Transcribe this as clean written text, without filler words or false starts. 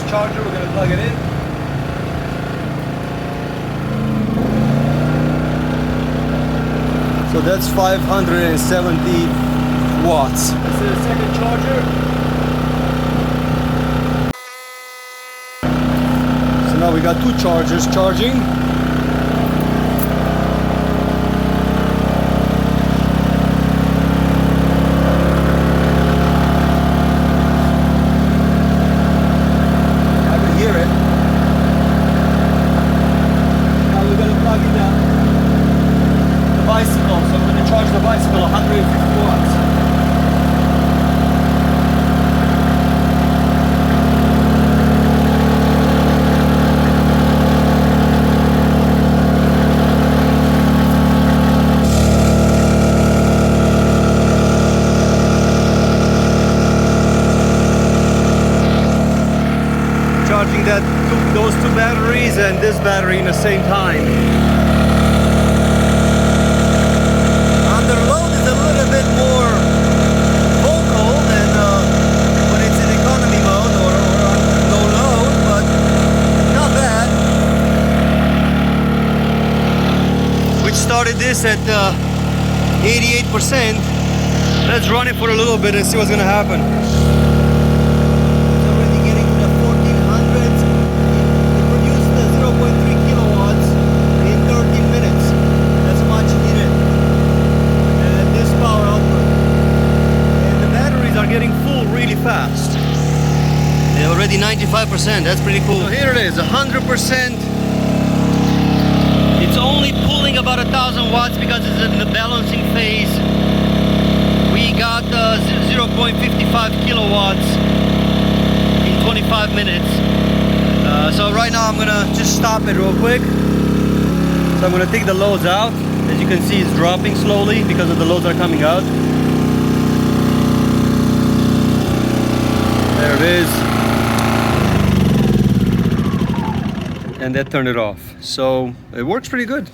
first charger, we're gonna plug it in. So that's 570 watts. This is the second charger. So now we got two chargers charging. Charging those two batteries and this battery in the same time. Under load is a little bit more vocal than when it's in economy mode or under no load, but not bad. We started this at 88%. Let's run it for a little bit and see what's gonna happen. Fast. They're already 95%. That's pretty cool. So here it is, 100%. It's only pulling about 1,000 watts because it's in the balancing phase. We got 0.55 kilowatts in 25 minutes. So right now I'm gonna just stop it real quick. So I'm gonna take the loads out. As you can see, it's dropping slowly because of the loads are coming out. There it is. And that turned it off. So it works pretty good.